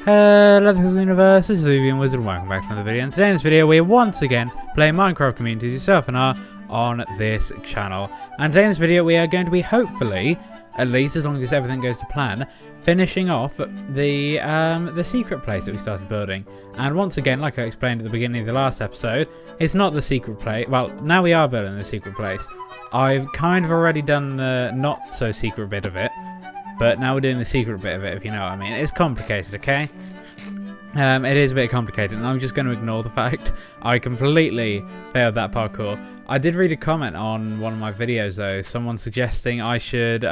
Hello the universe, this is Whovian Wizard and welcome back to another video. And today in this video we are once again playing Minecraft Communities yourself and are on this channel. And today in this video we are going to be hopefully, at least as long as everything goes to plan, finishing off the secret place that we started building. And once again, like I explained at the beginning of the last episode, it's not the secret place. Well, now we are building the secret place. I've kind of already done the not so secret bit of it. But now we're doing the secret bit of it, if you know what I mean. It's complicated, okay? It is a bit complicated, and I'm just going to ignore the fact I completely failed that parkour. I did read a comment on one of my videos, though. Someone suggesting I should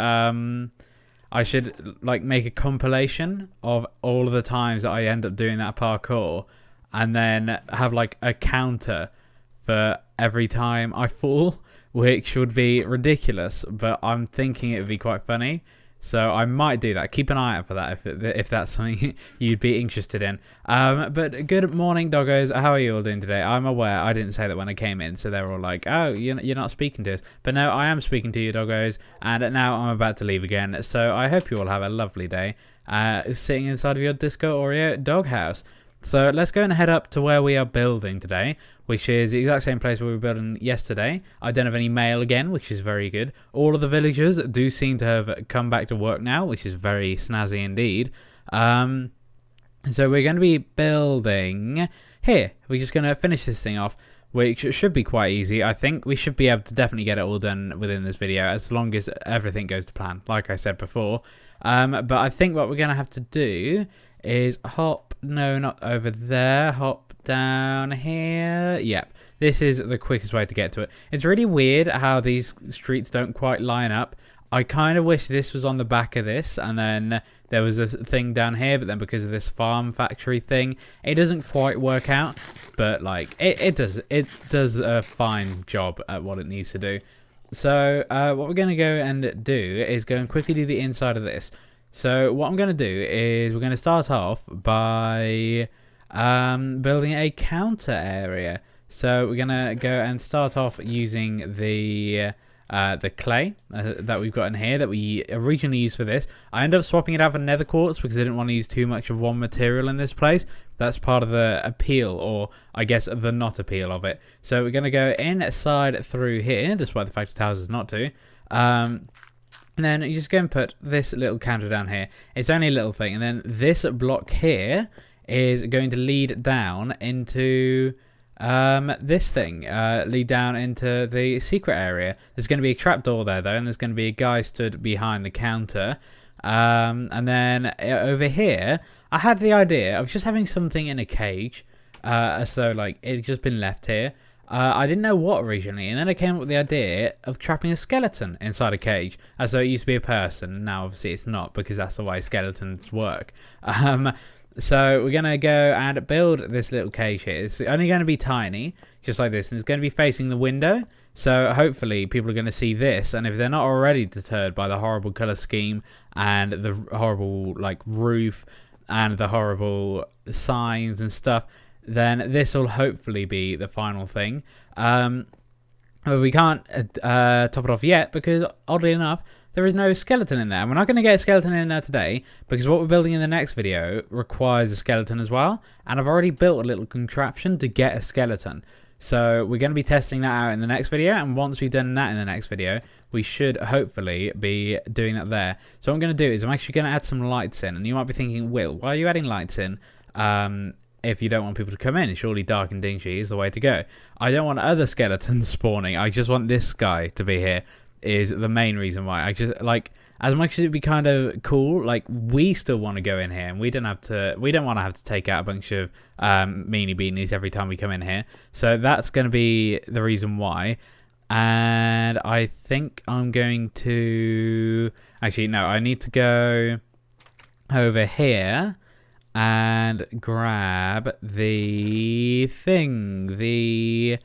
like make a compilation of all of the times that I end up doing that parkour, and then have like a counter for every time I fall, which would be ridiculous. But I'm thinking it would be quite funny. So I might do that. Keep an eye out for that if that's something you'd be interested in. But good morning, doggos. How are you all doing today? I'm aware I didn't say that when I came in, so they're all like, oh, you're not speaking to us. But no, I am speaking to you, doggos, and now I'm about to leave again. So I hope you all have a lovely day sitting inside of your Disco Oreo doghouse. So let's go and head up to where we are building today, which is the exact same place where we were building yesterday. I don't have any mail again, which is very good. All of the villagers do seem to have come back to work now, which is very snazzy indeed. So we're going to be building here. We're just going to finish this thing off, which should be quite easy. I think we should be able to definitely get it all done within this video, as long as everything goes to plan, like I said before. But I think what we're going to have to do is no, not over there, hop down here. Yep, this is the quickest way to get to it. It's really weird how these streets don't quite line up. I kind of wish this was on the back of this, and then there was a thing down here, but then because of this farm factory thing, it doesn't quite work out. But like, it does a fine job at what it needs to do. So what we're going to go and do is go and quickly do the inside of this. So what I'm going to do is we're going to start off by building a counter area. So we're going to go and start off using the clay that we've got in here that we originally used for this. I ended up swapping it out for nether quartz because I didn't want to use too much of one material in this place. That's part of the appeal, or I guess the not appeal of it. So we're going to go inside through here, despite the fact it tells us not to. And then you just go and put this little counter down here. It's only a little thing. And then this block here is going to lead down into this thing. Lead down into the secret area. There's going to be a trapdoor there, though. And there's going to be a guy stood behind the counter. And then over here, I had the idea of just having something in a cage. As though like it had just been left here. I didn't know what originally, and then I came up with the idea of trapping a skeleton inside a cage, as though it used to be a person. Now, obviously, it's not, because that's the way skeletons work. So we're going to go and build this little cage here. It's only going to be tiny, just like this, and it's going to be facing the window. So hopefully people are going to see this, and if they're not already deterred by the horrible colour scheme and the horrible like roof and the horrible signs and stuff, then this will hopefully be the final thing. We can't top it off yet because, oddly enough, there is no skeleton in there. And we're not going to get a skeleton in there today because what we're building in the next video requires a skeleton as well. And I've already built a little contraption to get a skeleton. So we're going to be testing that out in the next video. And once we've done that in the next video, we should hopefully be doing that there. So what I'm going to do is I'm actually going to add some lights in. And you might be thinking, Will, why are you adding lights in? If you don't want people to come in, surely dark and dingy is the way to go. I don't want other skeletons spawning. I just want this guy to be here is the main reason why. I just like, as much as it'd be kind of cool, like we still want to go in here and we don't want to have to take out a bunch of meanie beanies every time we come in here. So that's going to be the reason why. And I think I'm going to actually, no, I need to go over here and grab the thing, the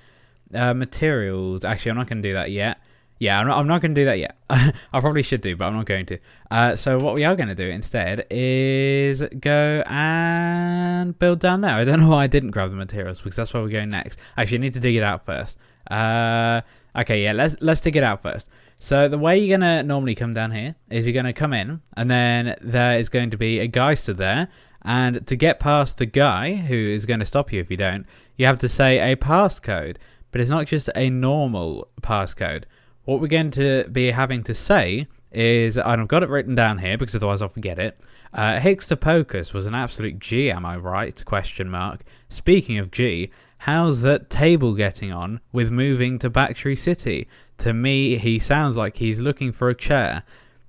materials. Actually, I'm not going to do that yet. Yeah, I'm not going to do that yet. I probably should do, but I'm not going to. So what we are going to do instead is go and build down there. I don't know why I didn't grab the materials because that's where we're going next. Actually, I need to dig it out first. Okay, yeah, let's dig it out first. So the way you're going to normally come down here is you're going to come in, and then there is going to be a guy stood there, And to get past the guy who is going to stop you if you don't, you have to say a passcode. But it's not just a normal passcode. What we're going to be having to say is, and I've got it written down here because otherwise I'll forget it. Hickster Pocus was an absolute G, am I right? Question mark. Speaking of G, how's that table getting on with moving to Battery City? To me, he sounds like he's looking for a chair.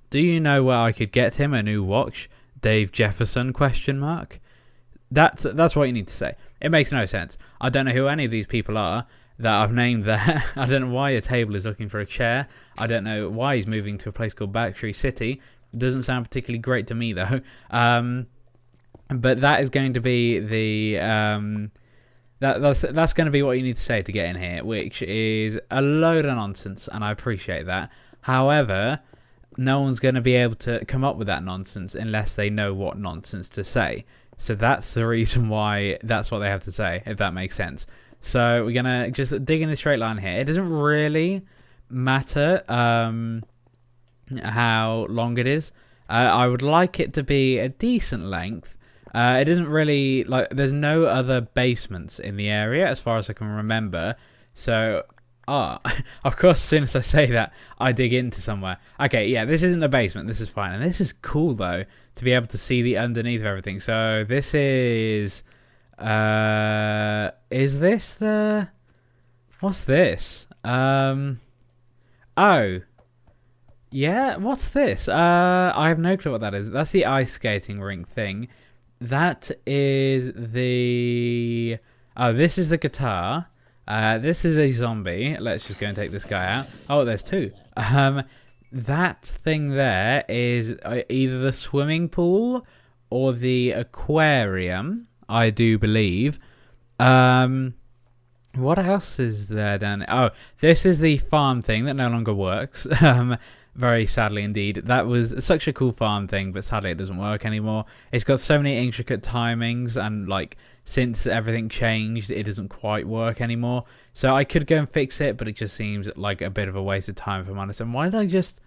Do you know where I could get him a new watch? Dave Jefferson? Question mark. That's what you need to say. It makes no sense. I don't know who any of these people are that I've named there. I don't know why a table is looking for a chair. I don't know why he's moving to a place called Battery City. It doesn't sound particularly great to me though. But that is going to be the that's going to be what you need to say to get in here, which is a load of nonsense, and I appreciate that. However, no one's going to be able to come up with that nonsense unless they know what nonsense to say. So that's the reason why that's what they have to say, if that makes sense. So we're going to just dig in the straight line here. It doesn't really matter how long it is. I would like it to be a decent length. It isn't really, there's no other basements in the area as far as I can remember. So, of course, as soon as I say that, I dig into somewhere. Okay, yeah, this isn't a basement. This is fine. And this is cool, though, to be able to see the underneath of everything. So this is this the... What's this? Oh. Yeah, what's this? I have no clue what that is. That's the ice skating rink thing. That is the... Oh, this is the guitar. This is a zombie. Let's just go and take this guy out. Oh, there's two. That thing there is either the swimming pool or the aquarium, I do believe. What else is there then? Oh, this is the farm thing that no longer works. Very sadly indeed. That was such a cool farm thing, but sadly it doesn't work anymore. It's got so many intricate timings, and since everything changed, it doesn't quite work anymore. So I could go and fix it, but it just seems like a bit of a waste of time, if I'm honest. And why did I just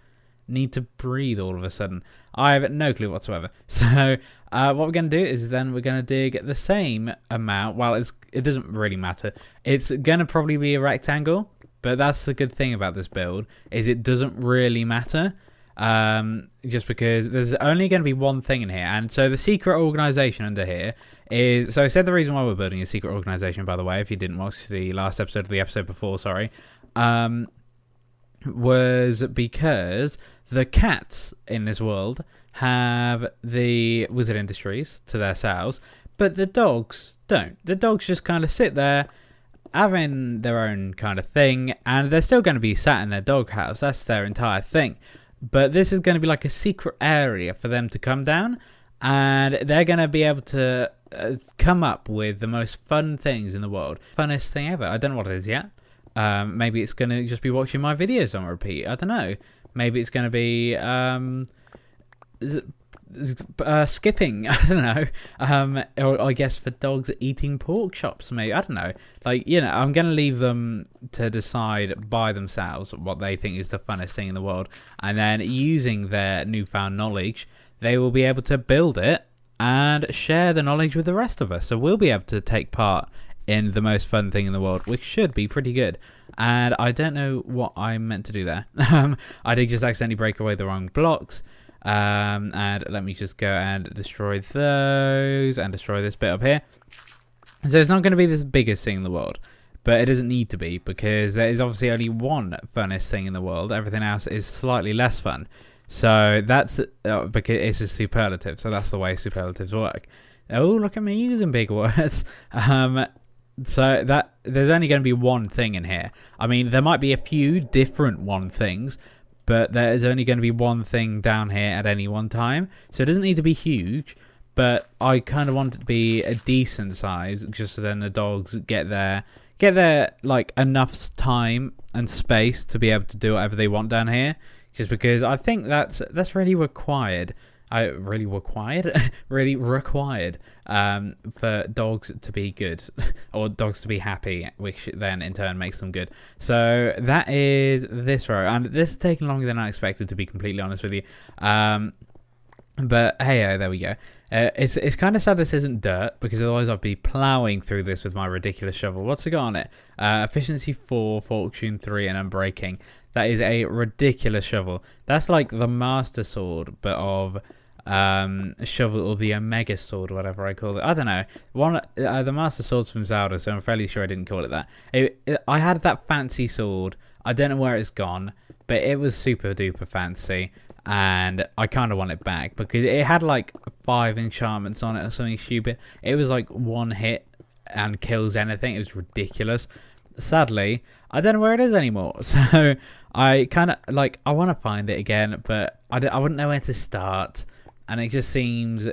need to breathe all of a sudden? I have no clue whatsoever. So what we're going to do is then we're going to dig the same amount. Well, it doesn't really matter. It's going to probably be a rectangle. But that's the good thing about this build, is it doesn't really matter, just because there's only going to be one thing in here. And so the secret organization under here is... So I said the reason why we're building a secret organization, by the way, if you didn't watch the last episode of the episode before, sorry, was because the cats in this world have the Wizard Industries to their sales, but the dogs don't. The dogs just kind of sit there, having their own kind of thing, and they're still going to be sat in their doghouse. That's their entire thing. But this is going to be like a secret area for them to come down, and they're going to be able to come up with the most fun things in the world. Funnest thing ever. I don't know what it is yet. Maybe it's going to just be watching my videos on repeat. I don't know. Maybe it's going to be skipping. I don't know. Or I guess for dogs eating pork chops, maybe. I don't know. I'm going to leave them to decide by themselves what they think is the funnest thing in the world. And then using their newfound knowledge, they will be able to build it and share the knowledge with the rest of us. So we'll be able to take part in the most fun thing in the world, which should be pretty good. And I don't know what I meant to do there. I did just accidentally break away the wrong blocks. And let me just go and destroy those and destroy this bit up here. So it's not going to be the biggest thing in the world, but it doesn't need to be, because there is obviously only one funnest thing in the world. Everything else is slightly less fun. So that's because it's a superlative. So that's the way superlatives work. Oh, look at me using big words. So that there's only going to be one thing in here. I mean, there might be a few different one things, but there is only going to be one thing down here at any one time. So it doesn't need to be huge, but I kind of want it to be a decent size, just so then the dogs get there enough time and space to be able to do whatever they want down here. Just because I think that's really required. Really required for dogs to be good, or dogs to be happy, which then in turn makes them good. So that is this row, and this is taking longer than I expected, to be completely honest with you. But hey, there we go. It's kind of sad this isn't dirt, because otherwise I'd be ploughing through this with my ridiculous shovel. What's it got on it? Efficiency 4, fortune 3, and unbreaking. That is a ridiculous shovel. That's like the master sword, but of shovel, or the omega sword, whatever I call it. I don't know. The master sword's from Zelda, so I'm fairly sure I didn't call it that. I had that fancy sword. I don't know where it's gone, but it was super duper fancy. And I kind of want it back, because it had like 5 enchantments on it or something stupid. It was like 1 hit and kills anything. It was ridiculous. Sadly, I don't know where it is anymore. So I kind of like, I want to find it again, but I wouldn't know where to start. And it just seems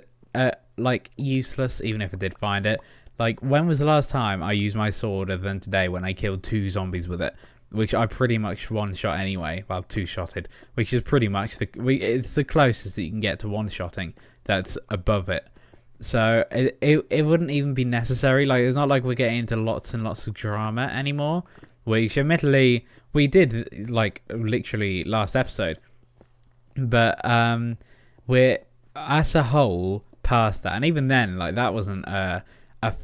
like useless, even if I did find it. Like, when was the last time I used my sword other than today, when I killed 2 zombies with it? Which I pretty much one-shot anyway. Well, 2-shotted, which is pretty much it's the closest that you can get to one-shotting that's above it. So it wouldn't even be necessary. Like, it's not like we're getting into lots and lots of drama anymore, which admittedly we did, like, literally last episode. But we're as a whole past that, and even then, like, that wasn't a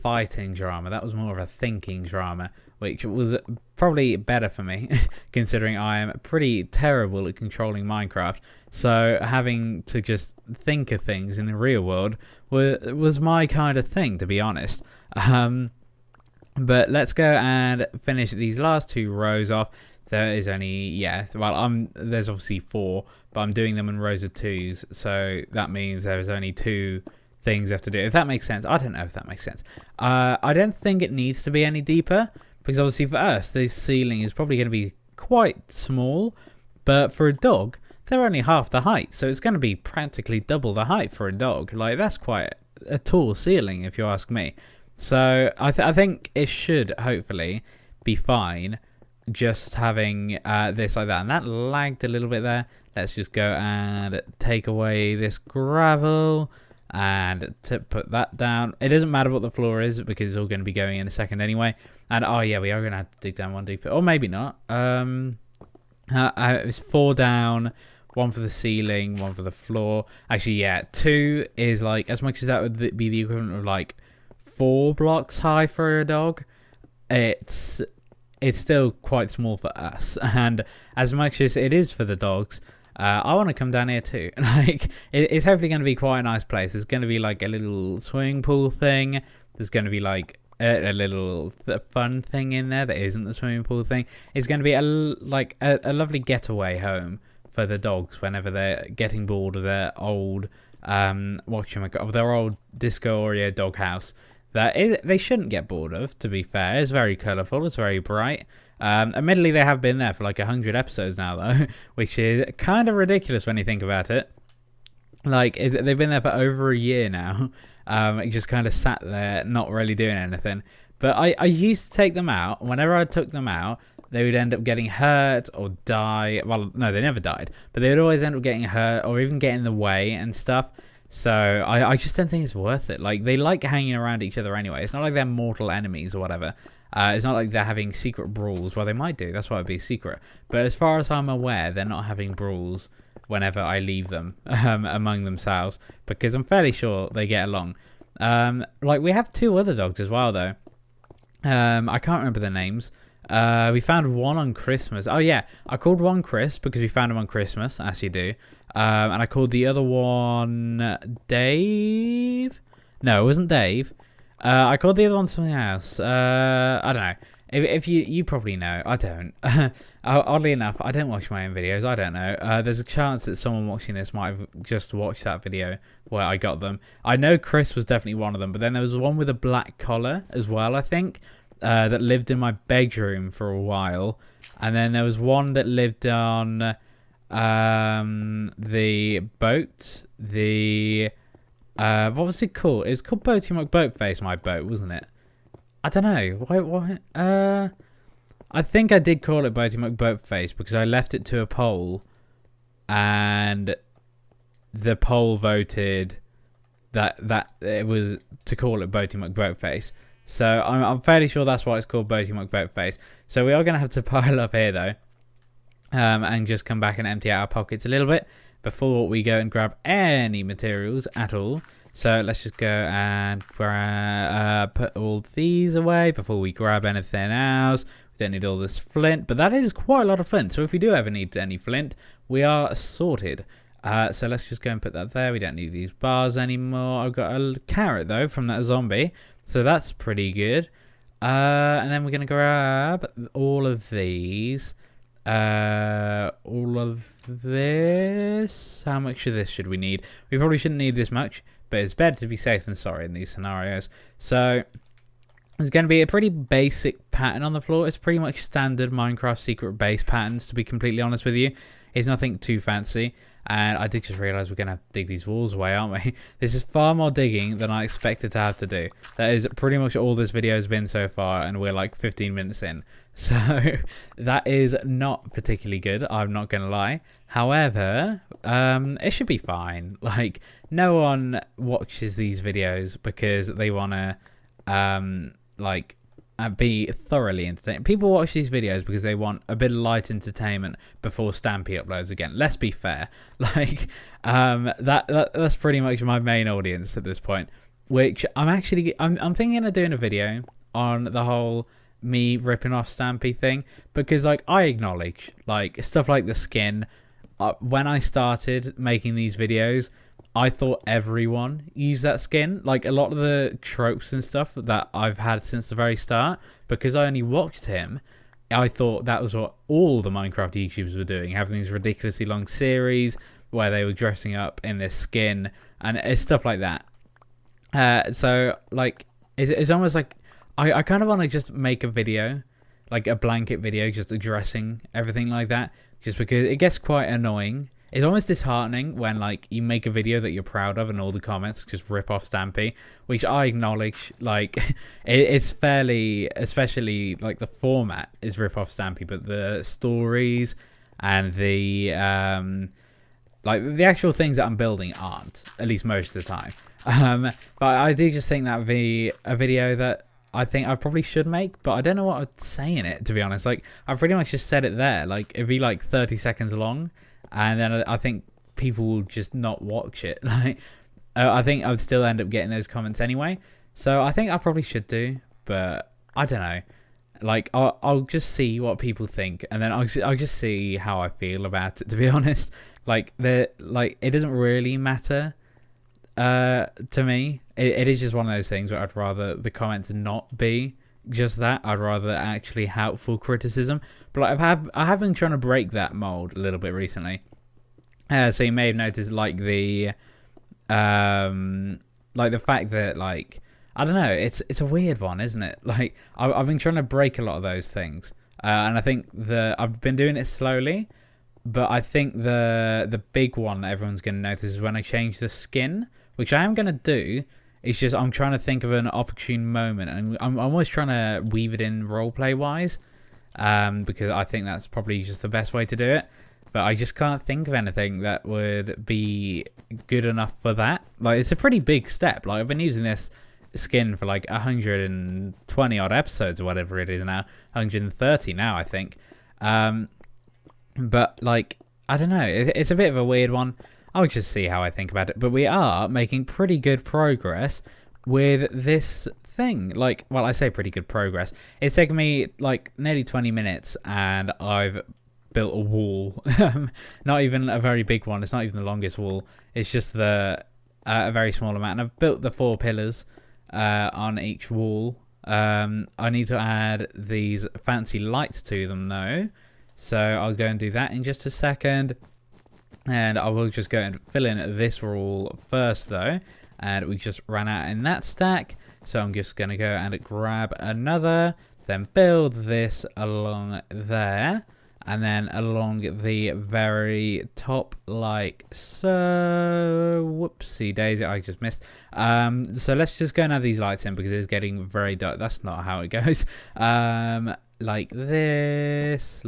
fighting drama. That was more of a thinking drama, which was probably better for me, considering I am pretty terrible at controlling Minecraft. So having to just think of things in the real world was my kind of thing, to be honest. But let's go and finish these last 2 rows off. There is only, there's obviously 4, but I'm doing them in rows of 2s. So that means there's only 2 things I have to do. If that makes sense. I don't know if that makes sense. I don't think it needs to be any deeper, because obviously for us, the ceiling is probably going to be quite small, but for a dog, they're only half the height, so it's going to be practically double the height for a dog. Like, that's quite a tall ceiling, if you ask me. So I think it should hopefully be fine, just having this like that. And that lagged a little bit there. Let's just go and take away this gravel and to put that down. It doesn't matter what the floor is, because it's all going to be going in a second anyway. And oh yeah, we are going to have to dig down 1 deeper, or maybe not. It's 4 down, 1 for the ceiling, 1 for the floor. Actually, yeah, 2 is like, as much as that would be the equivalent of like 4 blocks high for a dog, it's still quite small for us. And as much as it is for the dogs, I want to come down here too. Like, it's hopefully going to be quite a nice place. There's going to be like a little swimming pool thing. There's going to be like a little fun thing in there that isn't the swimming pool thing. It's going to be a lovely getaway home for the dogs whenever they're getting bored of their old their old Disco Oreo doghouse. They shouldn't get bored of, to be fair. It's very colourful, it's very bright. Admittedly, they have been there for like 100 episodes now, though, which is kind of ridiculous when you think about it. Like, they've been there for over a year now. It just kind of sat there, not really doing anything. But I used to take them out. Whenever I took them out, they would end up getting hurt or die. Well, no, they never died. But they would always end up getting hurt or even get in the way and stuff. So I just don't think it's worth it. Like, they like hanging around each other anyway. It's not like they're mortal enemies or whatever. It's not like they're having secret brawls. Well, they might do. That's why it'd be secret. But as far as I'm aware, they're not having brawls whenever I leave them among themselves, because I'm fairly sure they get along. Like, we have 2 other dogs as well, though. I can't remember their names. We found one on Christmas. Oh, yeah. I called one Chris because we found him on Christmas, as you do. And I called the other one Dave. No, it wasn't Dave. I called the other one something else. I don't know. If you probably know. I don't. Oddly enough, I don't watch my own videos. I don't know. There's a chance that someone watching this might have just watched that video where I got them. I know Chris was definitely one of them, but then there was one with a black collar as well, I think, that lived in my bedroom for a while. And then there was one that lived on the boat. What was it called? It was called Boaty McBoatface, my boat, wasn't it? I don't know. Why? I think I did call it Boaty McBoatface because I left it to a poll, and the poll voted that it was to call it Boaty McBoatface. So I'm fairly sure that's why it's called Boaty McBoatface. So we are going to have to pile up here, though, and just come back and empty out our pockets a little bit before we go and grab any materials at all. So let's just go and put all these away before we grab anything else. We don't need all this flint, but that is quite a lot of flint. So if we do ever need any flint, we are sorted. So let's just go and put that there. We don't need these bars anymore. I've got a carrot, though, from that zombie. So that's pretty good. And then we're going to grab all of these. All of this. How much of this should we need? We probably shouldn't need this much, but it's better to be safe than sorry in these scenarios. So there's going to be a pretty basic pattern on the floor. It's pretty much standard Minecraft secret base patterns, to be completely honest with you. It's nothing too fancy. And I did just realise we're going to have to dig these walls away, aren't we? This is far more digging than I expected to have to do. That is pretty much all this video has been so far, and we're like 15 minutes in. So that is not particularly good, I'm not going to lie. However, it should be fine. Like, no one watches these videos because they want to, be thoroughly entertained. People watch these videos because they want a bit of light entertainment before Stampy uploads again. Let's be fair. Like, that's pretty much my main audience at this point. Which I'm thinking of doing a video on the whole me ripping off Stampy thing, because like I acknowledge like stuff like the skin. When I started making these videos, I thought everyone used that skin. Like a lot of the tropes and stuff that I've had since the very start, because I only watched him, I thought that was what all the Minecraft YouTubers were doing, having these ridiculously long series where they were dressing up in this skin and it's stuff like that. So like it's almost like I kind of want to just make a video, like a blanket video, just addressing everything like that, just because it gets quite annoying. It's almost disheartening when like you make a video that you're proud of and all the comments just rip off Stampy, which I acknowledge. Like it's fairly, especially like the format is rip off Stampy, but the stories and the like the actual things that I'm building aren't, at least most of the time. But I do just think that would be a video that I think I probably should make, but I don't know what I'd say in it, to be honest. Like I've pretty much just said it there. Like it'd be like 30 seconds long. And then I think people will just not watch it. Like, I think I would still end up getting those comments anyway. So I think I probably should do, but I don't know. Like, I'll just see what people think, and then I'll just see how I feel about it. To be honest, like it doesn't really matter to me. It is just one of those things where I'd rather the comments not be just that. I'd rather actually helpful criticism. But like, I have been trying to break that mold a little bit recently. So you may have noticed like the fact that like I don't know, it's a weird one, isn't it? Like I've been trying to break a lot of those things, and I think I've been doing it slowly. But I think the big one that everyone's going to notice is when I change the skin, which I am going to do. It's just I'm trying to think of an opportune moment, and I'm almost trying to weave it in roleplay wise, because I think that's probably just the best way to do it. But I just can't think of anything that would be good enough for that. Like it's a pretty big step. Like I've been using this skin for like 120 odd episodes or whatever it is now, 130 now I think. But like I don't know, it's a bit of a weird one. I'll just see how I think about it. But we are making pretty good progress with this thing. Like, well, I say pretty good progress. It's taken me like nearly 20 minutes and I've built a wall. Not even a very big one. It's not even the longest wall. It's just a very small amount. And I've built the 4 pillars on each wall. I need to add these fancy lights to them though. So I'll go and do that in just a second. And I will just go and fill in this wall first though. And we just ran out in that stack. So I'm just going to go and grab another. Then build this along there. And then along the very top like so. Whoopsie daisy, I just missed. So let's just go and add these lights in because it's getting very dark. That's not how it goes. Like this,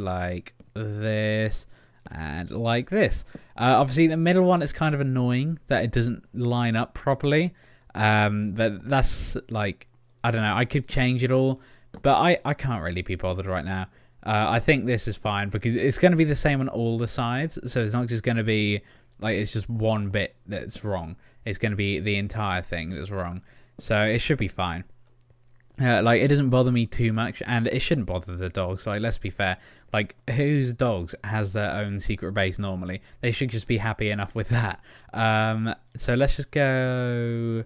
and like this. Obviously the middle one is kind of annoying that it doesn't line up properly. But that's like, I don't know, I could change it all, but I can't really be bothered right now. I think this is fine because it's going to be the same on all the sides, so it's not just going to be like it's just one bit that's wrong. it's going to be the entire thing that's wrong. So it should be fine. Like, it doesn't bother me too much, and it shouldn't bother the dogs. Like, let's be fair. Like, whose dogs has their own secret base normally? They should just be happy enough with that. So let's just go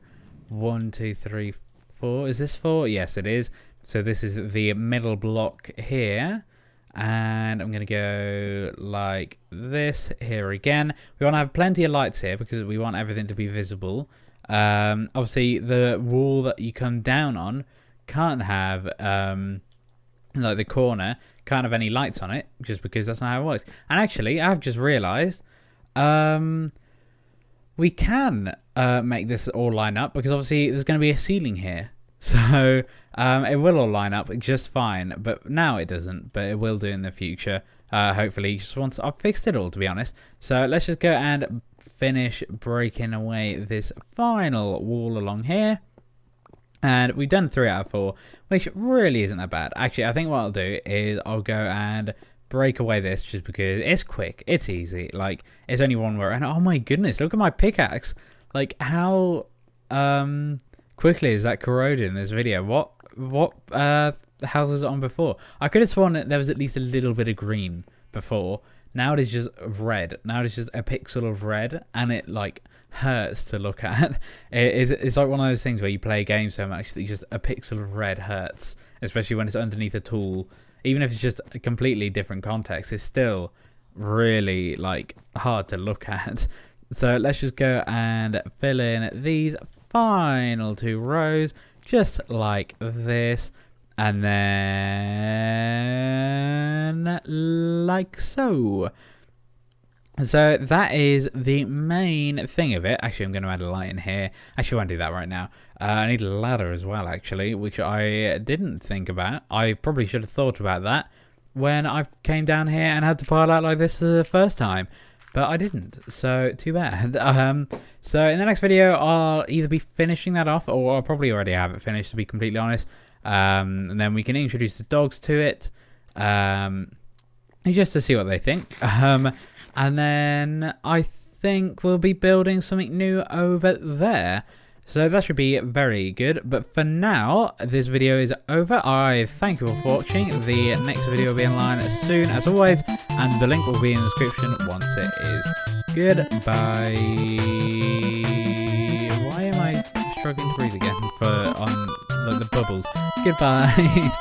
1, 2, 3, 4. Is this 4? Yes, it is. So this is the middle block here. And I'm going to go like this here again. We want to have plenty of lights here because we want everything to be visible. Obviously, the wall that you come down on can't have, like the corner, can't have any lights on it just because that's not how it works. And actually, I've just realised we can make this all line up because obviously there's going to be a ceiling here. So it will all line up just fine, but now it doesn't, but it will do in the future. Hopefully, just once I've fixed it all, to be honest. So let's just go and finish breaking away this final wall along here. And we've done 3 out of 4, which really isn't that bad. Actually, I think what I'll do is I'll go and break away this just because it's quick. It's easy. Like, it's only one word. And oh my goodness, look at my pickaxe. Like, how quickly is that corroded in this video? What house was it on before? I could have sworn that there was at least a little bit of green before. Now it is just red. Now it is just a pixel of red, and it like hurts to look at. It's like one of those things where you play a game so much that just a pixel of red hurts, especially when it's underneath a tool. Even if it's just a completely different context, it's still really like hard to look at. So let's just go and fill in these final 2 rows just like this, and then like so. So that is the main thing of it. Actually, I'm going to add a light in here. Actually, I won't do that right now. I need a ladder as well, actually, which I didn't think about. I probably should have thought about that when I came down here and had to pile out like this the first time. But I didn't, so too bad. So in the next video, I'll either be finishing that off, or I'll probably already have it finished, to be completely honest. And then we can introduce the dogs to it, just to see what they think. And then I think we'll be building something new over there. So that should be very good. But for now, this video is over. I thank you all for watching. The next video will be online as soon as always, and the link will be in the description once it is. Goodbye. Why am I struggling to breathe again on like, the bubbles? Goodbye.